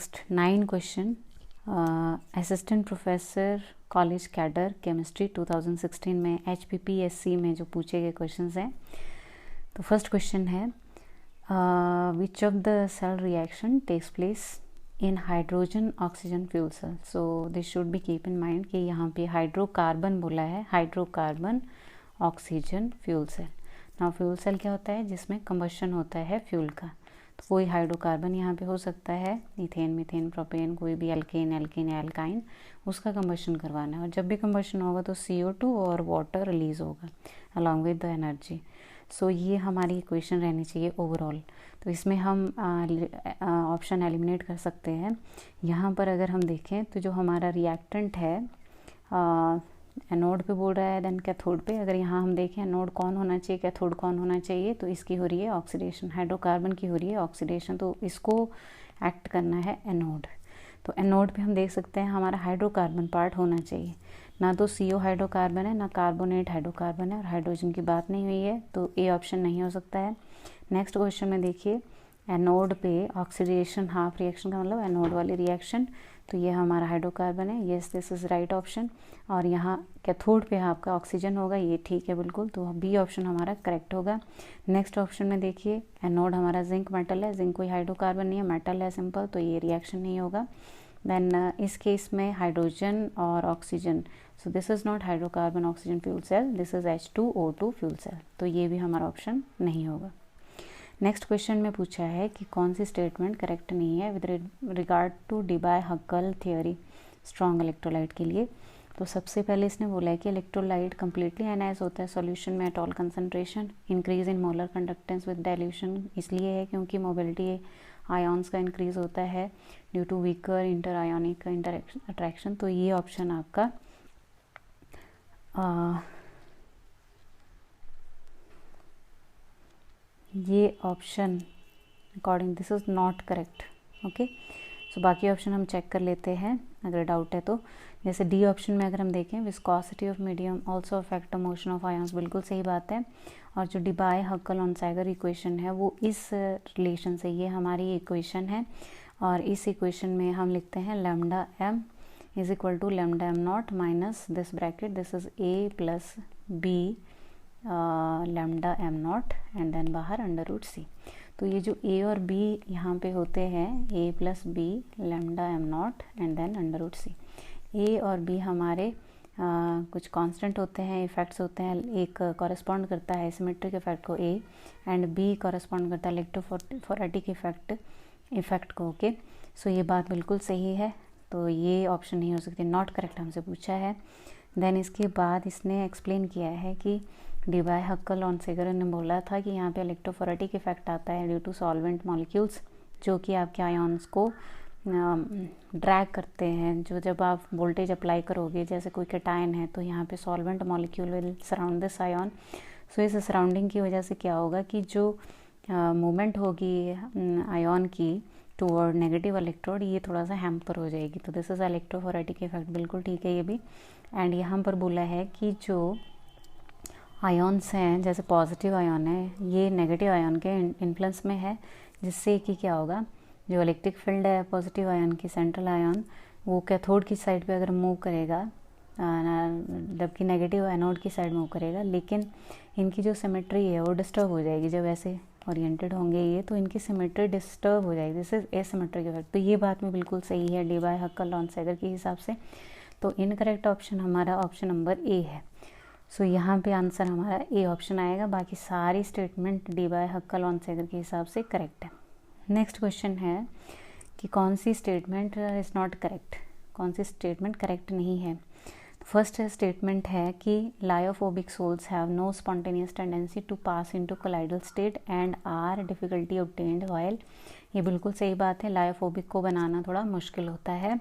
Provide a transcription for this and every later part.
Next 9 question assistant professor college cadre chemistry 2016 में HPPSC में जो पूछे गए क्वेश्चंस हैं। तो फर्स्ट क्वेश्चन है which of the cell reaction takes place in hydrogen oxygen fuel cell. So this should be keep in mind कि यहाँ पे हाइड्रोकार्बन बोला है, hydrocarbon oxygen fuel cell. Now fuel cell क्या होता है? जिसमें कंबशन होता है फ्यूल का। तो कोई हाइड्रोकार्बन यहाँ पे हो सकता है, इथेन, मीथेन, प्रोपेन, कोई भी एल्केन, एल्कीन या एल्काइन, उसका कंबशन करवाना है। और जब भी कंबशन होगा तो CO2 और वाटर रिलीज होगा अलॉन्ग विद द एनर्जी। सो ये हमारी इक्वेशन रहनी चाहिए ओवरऑल। तो इसमें हम ऑप्शन एलिमिनेट कर सकते हैं। यहाँ पर अगर हम देखें तो जो हमारा रिएक्टेंट है एनोड पे बोल रहा है, देन कैथोड पे। अगर यहाँ हम देखें एनोड कौन होना चाहिए, कैथोड कौन होना चाहिए, तो इसकी हो रही है ऑक्सीडेशन, हाइड्रोकार्बन की हो रही है ऑक्सीडेशन। तो इसको एक्ट करना है एनोड। तो एनोड पे हम देख सकते हैं हमारा हाइड्रोकार्बन पार्ट होना चाहिए। ना तो CO हाइड्रोकार्बन है, ना कार्बोनेट हाइड्रोकार्बन है, और हाइड्रोजन की बात नहीं हुई है, तो ए ऑप्शन नहीं हो सकता है। नेक्स्ट क्वेश्चन में देखिए एनोड पे ऑक्सीडेशन, हाफ रिएक्शन का मतलब एनोड वाली रिएक्शन, तो ये हमारा हाइड्रोकार्बन है। Yes, this is right option. और यहाँ कैथोड पे आपका ऑक्सीजन होगा, ये ठीक है बिल्कुल, तो बी ऑप्शन हमारा करेक्ट होगा। नेक्स्ट ऑप्शन में देखिए एनोड हमारा जिंक मेटल है, जिंक कोई हाइड्रोकार्बन नहीं है, मेटल है सिंपल, तो ये रिएक्शन नहीं होगा। देन इस केस में हाइड्रोजन और oxygen, so this is not hydrocarbon oxygen fuel cell, this is H2O2 fuel cell, तो ये भी हमारा ऑप्शन नहीं होगा। नेक्स्ट क्वेश्चन में पूछा है कि कौन सी स्टेटमेंट करेक्ट नहीं है with regard to Debye Huckel theory strong electrolyte के लिए। तो सबसे पहले इसने बोला है कि इलेक्ट्रोलाइट कम्प्लीटली आयनाइज होता है सॉल्यूशन में at all concentration. Increase in molar conductance with dilution इसलिए है क्योंकि मोबिलिटी आयॉन्स का इंक्रीज होता है due to weaker inter ionic attraction. तो ये ऑप्शन आपका ये option according this is not correct. Okay, so बाकी ऑप्शन हम चेक कर लेते हैं अगर डाउट है तो। जैसे डी ऑप्शन में अगर हम देखें viscosity of medium also affect the motion of ions, बिल्कुल सही बात है। और जो डिबाय-हक्कल-ऑन-सैगर इक्वेशन है वो इस रिलेशन से, ये हमारी इक्वेशन है, और इस इक्वेशन में हम लिखते हैं lambda m is equal to lambda m not minus this bracket, this is a plus b lambda m not and then बाहर &c। तो ये जो a और b यहाँ पे होते हैं a plus b lambda m not and then √c। a और b हमारे कुछ कांस्टेंट होते हैं, इफेक्ट्स होते हैं। एक कॉरेस्पॉन्ड करता है सिमेट्रिक इफेक्ट को a, एंड b कॉरेस्पॉन्ड करता है इलेक्ट्रोफोरेटिक इफेक्ट को। ओके, सो ये बात बिल्कुल सही है, तो ये ऑप्शन नहीं हो सकती, नॉट करेक्ट हमसे पूछा है। देन इसके बाद इसने एक्सप्लेन किया है कि डिबाय-हक्कल-ऑन-सैगर ने बोला था कि यहाँ पे इलेक्ट्रोफोरेटिक इफेक्ट आता है ड्यू टू सॉल्वेंट मॉलिक्यूल्स, जो कि आपके आयॉन्स को ड्रैग करते हैं। जो जब आप वोल्टेज अप्लाई करोगे, जैसे कोई कैटायन है, तो यहाँ पे solvent molecule will surround this ion. So इस सराउंडिंग की वजह से क्या होगा कि जो मूवमेंट होगी आयॉन की टूवर्ड नेगेटिव इलेक्ट्रोड, ये थोड़ा सा हैम्पर हो जाएगी। तो दिस इज इलेक्ट्रोफोरेटिक इफेक्ट, बिल्कुल ठीक है ये भी। एंड यहाँ पर बोला है कि जो आयॉन्स हैं, जैसे पॉजिटिव आयॉन है, ये नेगेटिव आयॉन के इन्फ्लुएंस में है, जिससे कि क्या होगा, जो इलेक्ट्रिक फील्ड है पॉजिटिव आयॉन की, सेंट्रल आयॉन, वो कैथोड की साइड पे अगर मूव करेगा, जबकि नेगेटिव एनोड की साइड मूव करेगा, लेकिन इनकी जो सिमेट्री है वो डिस्टर्ब हो जाएगी। जब ऐसे ओरिएंटेड होंगे ये, तो इनकी सिमेट्री डिस्टर्ब हो जाएगी, दिस इज एसिमेट्रिक इफेक्ट। तो ये बात में बिल्कुल सही है डिबाय-हक्कल-ऑन-सैगर के हिसाब से। तो इनकरेक्ट ऑप्शन हमारा ऑप्शन नंबर ए है। सो यहाँ पे आंसर हमारा ए ऑप्शन आएगा। बाकी सारी स्टेटमेंट डिबाय-हक्कल-ऑन-सैगर के हिसाब से करेक्ट है। नेक्स्ट क्वेश्चन है कि कौन सी स्टेटमेंट इज़ नॉट करेक्ट, कौन सी स्टेटमेंट करेक्ट नहीं है। फर्स्ट स्टेटमेंट है कि lyophobic sols have no spontaneous tendency to pass into colloidal state and are difficulty obtained while. ये बिल्कुल सही बात है, लायोफोबिक को बनाना थोड़ा मुश्किल होता है।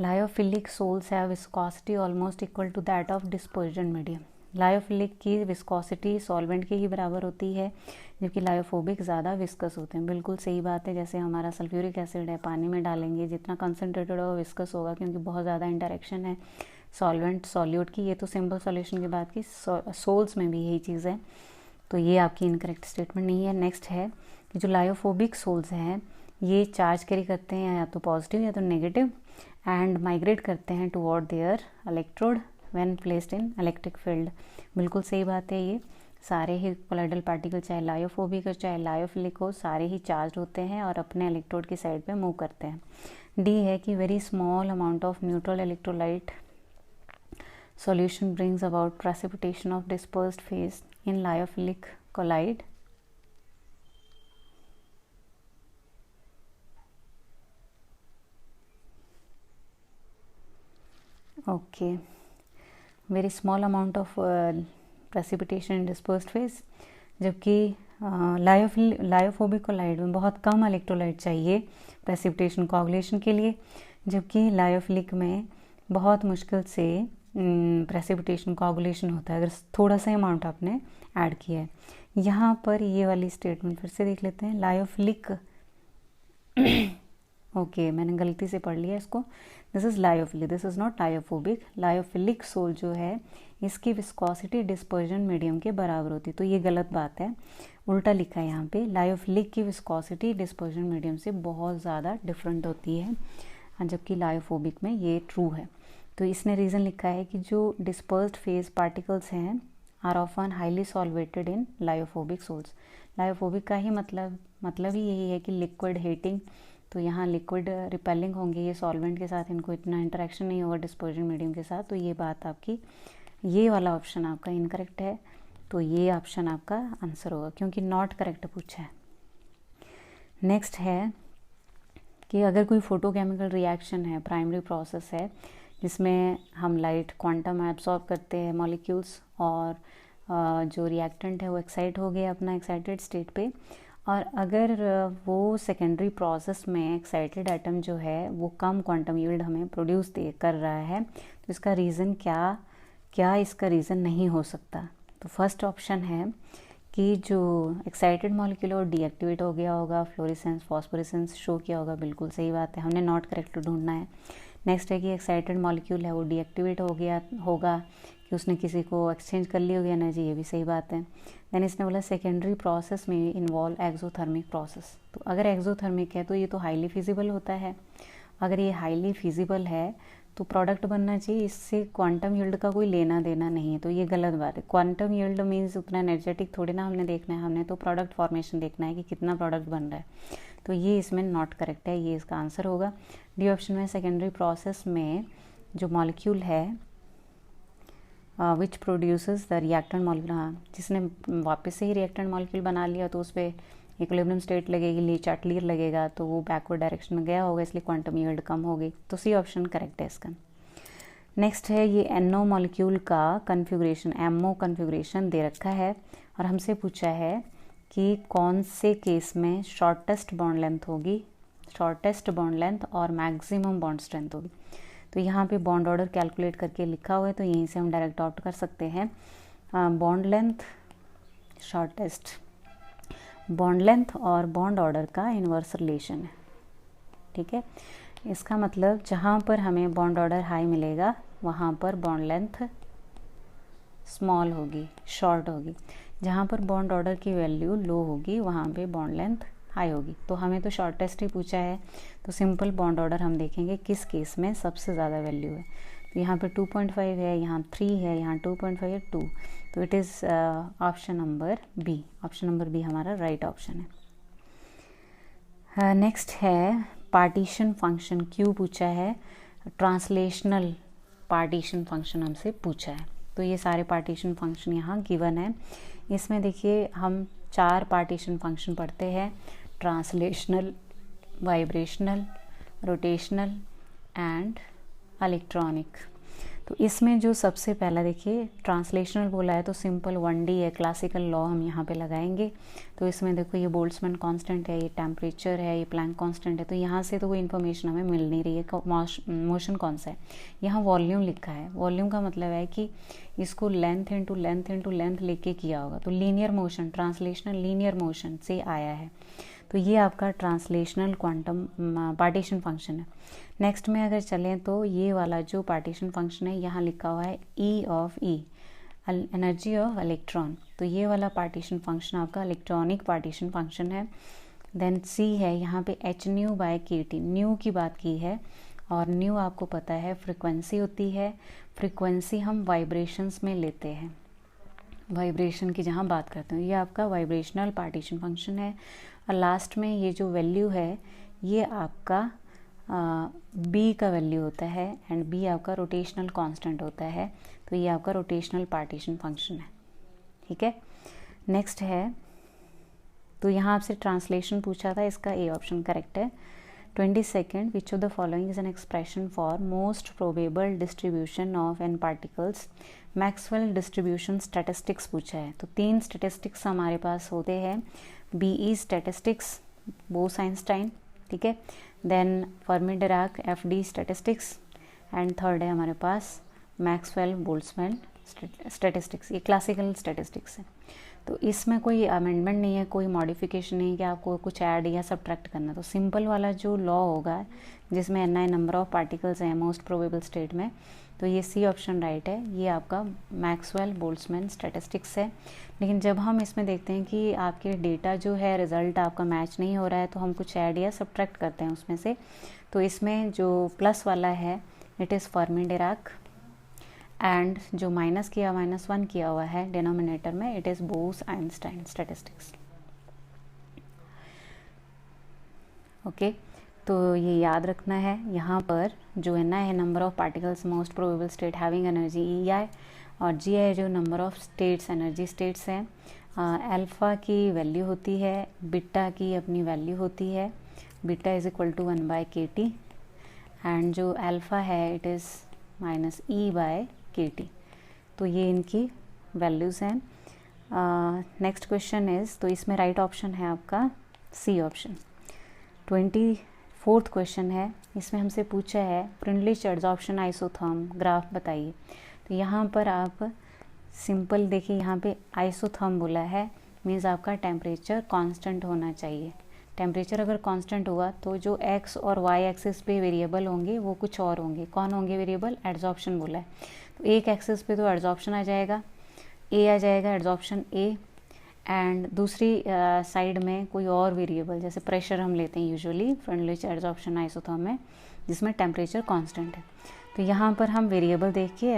Lyophilic sols have viscosity almost equal to that of dispersion medium. Lyophilic की विस्कोसिटी सॉल्वेंट के ही बराबर होती है, जबकि लायोफोबिक ज़्यादा विस्कस होते हैं, बिल्कुल सही बात है। जैसे हमारा सल्फ्यूरिक एसिड है, पानी में डालेंगे जितना कंसनट्रेटेड होगा विस्कस होगा, क्योंकि बहुत ज़्यादा इंटरेक्शन है सॉल्वेंट सॉल्यूट की। ये तो सिंपल सॉल्यूशन की बात की, सोल्स में भी यही चीज़ है, तो ये आपकी इनकरेक्ट स्टेटमेंट नहीं है। नेक्स्ट है कि जो लायोफोबिक सोल्स हैं ये चार्ज कैरी करते हैं या तो पॉजिटिव या तो नेगेटिव, एंड माइग्रेट करते हैं toward their electrode when placed in electric field. बिल्कुल सही बात है, ये सारे ही कोलाइडल पार्टिकल चाहे लायोफोबिक हो चाहे लायोफिलिक हो, सारे ही चार्ज होते हैं और अपने इलेक्ट्रोड की साइड पे मूव करते हैं। डी है कि very small amount of neutral electrolyte solution brings about precipitation of dispersed phase in lyophilic colloid. Okay, very small amount of precipitation in dispersed phase, जबकि लायोफोबिक कोलाइड में बहुत कम electrolyte चाहिए precipitation कोagulation के लिए, जबकि लायोफिलिक में बहुत मुश्किल से प्रेसिपिटेशन कोagulation होता है अगर थोड़ा सा अमाउंट आपने ऐड किया है। यहाँ पर ये वाली स्टेटमेंट फिर से देख लेते हैं। लायोफिलिक ओके मैंने गलती से पढ़ लिया इसको, this is lyophilic, this is not lyophobic. Lyophilic sol जो है इसकी विस्कोसिटी डिस्पर्जन मीडियम के बराबर होती है, तो ये गलत बात है, उल्टा लिखा है यहाँ पे। लायोफिलिक की विस्कोसिटी डिस्पर्जन मीडियम से बहुत ज़्यादा डिफरेंट होती है, जबकि लायोफोबिक में ये ट्रू है। तो इसने रीज़न लिखा है कि जो डिस्पर्स्ड फेज पार्टिकल्स हैं are often highly solvated in lyophobic sols. Lyophobic का ही मतलब ही यही है कि लिक्विड हीटिंग, तो यहाँ लिक्विड रिपेलिंग होंगे ये सॉल्वेंट के साथ, इनको इतना इंटरेक्शन नहीं होगा डिस्पर्जन मीडियम के साथ। तो ये बात आपकी, ये वाला ऑप्शन आपका इनकरेक्ट है, तो ये ऑप्शन आपका आंसर होगा क्योंकि नॉट करेक्ट पूछा है। नेक्स्ट है कि अगर कोई फोटोकेमिकल रिएक्शन है, प्राइमरी प्रोसेस है जिसमें हम लाइट क्वांटम एब्सॉर्ब करते हैं मॉलिक्यूल्स, और जो रिएक्टेंट है वो एक्साइट हो गया अपना एक्साइटेड स्टेट पे, और अगर वो सेकेंडरी प्रोसेस में एक्साइटेड एटम जो है वो कम क्वांटम यील्ड हमें प्रोड्यूस कर रहा है, तो इसका रीज़न क्या इसका रीज़न नहीं हो सकता। तो फर्स्ट ऑप्शन है कि जो एक्साइटेड मॉलिक्यूल और डीएक्टिवेट हो गया होगा, फ्लोरेसेंस फॉस्फोरेसेंस शो किया होगा, बिल्कुल सही बात है, हमने नॉट करेक्ट ढूंढना है। नेक्स्ट है कि एक्साइटेड मॉलिक्यूल है वो डीएक्टिवेट हो गया होगा कि उसने किसी को एक्सचेंज कर ली होगी एनर्जी, ये भी सही बात है। देन इसने बोला सेकेंडरी प्रोसेस में इन्वॉल्व एक्सोथर्मिक प्रोसेस, तो अगर एक्सोथर्मिक है तो ये तो हाईली फिजिबल होता है, अगर ये हाईली फिजिबल है तो प्रोडक्ट बनना चाहिए, इससे क्वांटम यील्ड का कोई लेना देना नहीं है, तो ये गलत बात है। क्वांटम यील्ड मीन्स उतना एनर्जेटिक थोड़ी ना हमने देखना है, हमने तो प्रोडक्ट फॉर्मेशन देखना है कि कितना प्रोडक्ट बन रहा है, तो ये इसमें नॉट करेक्ट है, ये इसका आंसर होगा। डी ऑप्शन में सेकेंडरी प्रोसेस में जो मॉलिक्यूल है which produces the reactant molecule, जिसने वापस से ही रिएक्टेंट मॉलिक्यूल बना लिया तो उस पर इक्विलिब्रियम स्टेट लगेगी, चैटलियर लगेगा, तो वो बैकवर्ड डायरेक्शन में गया होगा, इसलिए क्वांटम यील्ड कम होगी, तो सी ऑप्शन करेक्ट है इसका। नेक्स्ट है ये NO मॉलिक्यूल का कन्फिग्रेशन, MO कन्फिग्रेशन दे रखा है और हमसे पूछा है कि कौन से केस में शॉर्टेस्ट बॉन्ड लेंथ होगी, शॉर्टेस्ट बॉन्ड लेंथ और मैक्सिमम बॉन्ड स्ट्रेंथ होगी। तो यहाँ पे बॉन्ड ऑर्डर कैलकुलेट करके लिखा हुआ है, तो यहीं से हम डायरेक्ट आउट कर सकते हैं। Bond length, shortest bond length और बॉन्ड ऑर्डर का इन्वर्स रिलेशन है, ठीक है। इसका मतलब जहाँ पर हमें बॉन्ड ऑर्डर हाई मिलेगा वहाँ पर बॉन्ड लेंथ स्मॉल होगी, शॉर्ट होगी, जहाँ पर बॉन्ड ऑर्डर की वैल्यू लो होगी वहाँ पे बॉन्ड लेंथ हाई होगी। तो हमें तो शॉर्टेस्ट ही पूछा है, तो सिंपल बॉन्ड ऑर्डर हम देखेंगे किस केस में सबसे ज़्यादा वैल्यू है। तो यहाँ पे 2.5 है, यहाँ 3 है, यहाँ 2.5 है, 2, तो it is option number B. Option number B हमारा राइट ऑप्शन है। नेक्स्ट है पार्टीशन फंक्शन, क्यों पूछा है, ट्रांसलेशनल पार्टीशन फंक्शन हमसे पूछा है। तो ये सारे पार्टीशन फंक्शन यहाँ गिवन है। इसमें देखिए हम 4 पार्टीशन फंक्शन पढ़ते हैं, translational, vibrational, rotational and electronic. तो इसमें जो सबसे पहला देखिए ट्रांसलेशनल बोला है, तो सिंपल 1D है, क्लासिकल लॉ हम यहाँ पे लगाएंगे। तो इसमें देखो ये बोल्ट्जमैन कांस्टेंट है, ये टेम्परेचर है, ये प्लैंक कांस्टेंट है, तो यहाँ से तो कोई इन्फॉर्मेशन हमें मिल नहीं रही है। मोशन कौन सा है, यहाँ वॉल्यूम लिखा है, वॉल्यूम का मतलब है कि इसको length into length into length लेके किया होगा, तो linear motion, translational linear motion से आया है, तो ये आपका ट्रांसलेशनल क्वांटम पार्टीशन फंक्शन है। नेक्स्ट में अगर चलें तो ये वाला जो पार्टीशन फंक्शन है यहाँ लिखा हुआ है E of E, energy of electron, तो ये वाला पार्टीशन फंक्शन आपका इलेक्ट्रॉनिक पार्टीशन फंक्शन है। देन सी है यहाँ पे एच न्यू बाय के टी, न्यू की बात की है और न्यू आपको पता है फ्रिक्वेंसी होती है, फ्रिक्वेंसी हम वाइब्रेशंस में लेते हैं, वाइब्रेशन की जहाँ बात करते हैं, ये आपका वाइब्रेशनल पार्टीशन फंक्शन है। और लास्ट में ये जो वैल्यू है ये आपका बी का वैल्यू होता है एंड बी आपका रोटेशनल कांस्टेंट होता है, तो ये आपका रोटेशनल पार्टीशन फंक्शन है। ठीक है, नेक्स्ट है, तो यहाँ आपसे ट्रांसलेशन पूछा था, इसका ए ऑप्शन करेक्ट है। 22nd, which of the following is an expression for most probable distribution of N particles, Maxwell distribution statistics पूछा है। तो 3 स्टैटिस्टिक्स हमारे पास होते हैं, बीई स्टैटिस्टिक्स, बोस-आइंस्टाइन, ठीक है, then Fermi Dirac FD statistics and third है हमारे पास मैक्सवेल बोल्ट्जमैन स्टैटिस्टिक्स, ये क्लासिकल स्टैटिस्टिक्स है। तो इसमें कोई अमेंडमेंट नहीं है, कोई मॉडिफिकेशन नहीं है कि आपको कुछ ऐड या सब्ट्रैक्ट करना। तो सिंपल वाला जो लॉ होगा जिसमें n नंबर ऑफ पार्टिकल्स हैं मोस्ट प्रोबेबल स्टेट में, तो ये सी ऑप्शन राइट है, ये आपका मैक्सवेल बोल्ट्जमैन स्टैटिस्टिक्स है। लेकिन जब हम इसमें देखते हैं कि आपके डेटा जो है रिजल्ट आपका मैच नहीं हो रहा है, तो हम कुछ ऐड या सब्ट्रैक्ट करते हैं उसमें से। तो इसमें जो प्लस वाला है इट इज़ फर्मी-डिराक एंड जो -1 किया हुआ है डिनोमिनेटर में इट इज़ बोस-आइंस्टाइन स्टैटिस्टिक्स। ओके, तो ये याद रखना है। यहाँ पर जो है ना है number of particles most probable state having energy EI, और जी है जो number of states energy states हैं। अल्फ़ा की वैल्यू होती है, बीटा की अपनी वैल्यू होती है, beta is equal to 1/kT and जो अल्फ़ा है इट इज़ -E/kT। तो ये इनकी वैल्यूज़ हैं। नेक्स्ट क्वेश्चन इज़, तो इसमें राइट ऑप्शन है आपका सी ऑप्शन। 24th क्वेश्चन है, इसमें हमसे पूछा है फ्रिंडलिश एडजॉर्प्शन आइसोथर्म ग्राफ बताइए। तो यहाँ पर आप सिंपल देखिए, यहाँ पे आइसोथर्म बोला है, मीन्स आपका टेम्परेचर कांस्टेंट होना चाहिए। टेम्परेचर अगर कांस्टेंट हुआ तो जो एक्स और वाई एक्सिस पे वेरिएबल होंगे वो कुछ और होंगे। कौन होंगे वेरिएबल? एडजॉर्प्शन बोला है, तो एक एक्सिस पे तो एडजॉर्प्शन आ जाएगा, ए आ जाएगा एडजॉर्प्शन ए, एंड दूसरी साइड में कोई और वेरिएबल जैसे प्रेशर हम लेते हैं यूजुअली फ्रिंडलिश एडजॉर्प्शन आइसोथर्म में, जिसमें टेम्परेचर कांस्टेंट है। तो यहाँ पर हम वेरिएबल देख के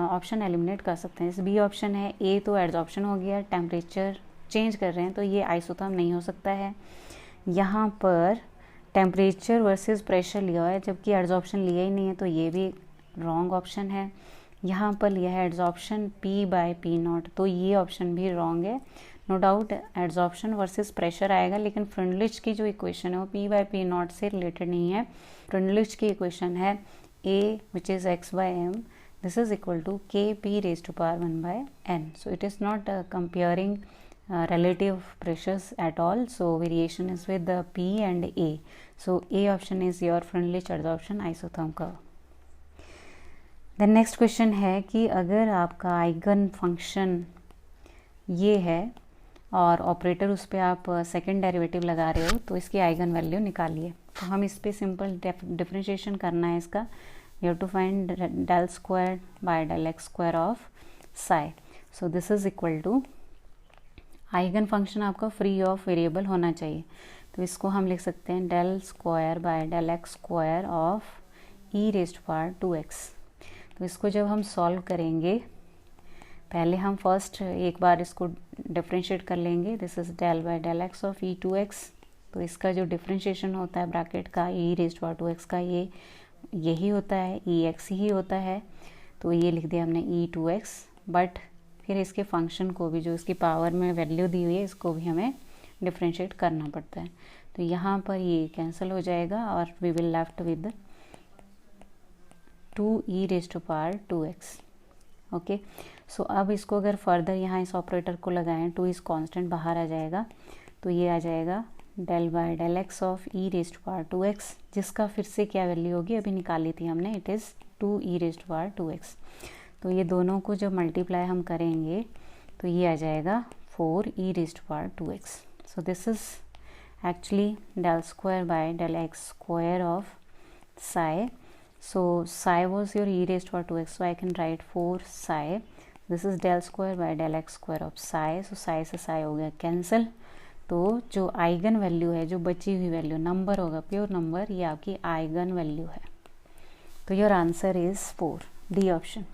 ऑप्शन एलिमिनेट कर सकते हैं। जैसे बी ऑप्शन है, ए तो एडजॉर्प्शन हो गया, टेम्परेचर चेंज कर रहे हैं, तो ये आइसोथर्म नहीं हो सकता है। यहाँ पर टेम्परेचर वर्सेस प्रेशर लिया हुआ है जबकि एडजॉर्प्शन लिया ही नहीं है, तो ये भी रॉन्ग ऑप्शन है। यहाँ पर लिया है एडजॉर्प्शन P/P0, तो ये ऑप्शन भी रॉन्ग है। No doubt adsorption versus pressure आएगा, लेकिन फ्रिंडलिश की जो इक्वेशन है वो P/P0 से रिलेटेड नहीं है। फ्रिंडलिश की इक्वेशन है A which is x/m, this is equal to Kp⁻1/n. So it is not comparing relative pressures at all, so variation is with the P and A. So A option is your Freundlich adsorption isotherm curve. Then next question है कि अगर आपका eigen function ये है और operator उस पर आप सेकेंड डेरिवेटिव लगा रहे हो, तो इसकी आइगन वैल्यू निकालिए। तो हम इस पर सिंपल डिफरेंशिएशन करना है इसका। You have to find del square by del x square of psi. So this is equal to, eigen function आपका फ्री ऑफ वेरिएबल होना चाहिए, तो इसको हम लिख सकते हैं del square by del x square of e⁻²x। तो इसको जब हम सॉल्व करेंगे, पहले हम फर्स्ट एक बार इसको डिफरेंशिएट कर लेंगे। This is del by del x of e2x। तो इसका जो डिफरेंशिएशन होता है ब्रैकेट का e⁻²x का, ये यही होता है, ex ही होता है, तो ये लिख दिया हमने e2x। बट फिर इसके फंक्शन को भी, जो इसकी पावर में वैल्यू दी हुई है, इसको भी हमें डिफरेंशिएट करना पड़ता है। तो यहाँ पर ये कैंसिल हो जाएगा और we will left with 2e⁻²x। Okay, so अब इसको अगर फर्दर यहाँ इस ऑपरेटर को लगाएं, 2 इस कांस्टेंट बाहर आ जाएगा, तो ये आ जाएगा del by del x of e⁻²x, जिसका फिर से क्या वैल्यू होगी अभी निकाली थी हमने, इट इज़ 2e⁻²x। तो ये दोनों को जब मल्टीप्लाई हम करेंगे तो ये आ जाएगा 4e⁻²x। So this is actually del square by del x square of psi. So psi was your e⁻²x, so I can write 4 psi. This is del square by del x square of psi. So psi से psi हो गया cancel, तो जो eigen value है, जो बची हुई value number होगा, प्योर नंबर, ये आपकी आइगन वैल्यू है। तो your answer is 4, D option.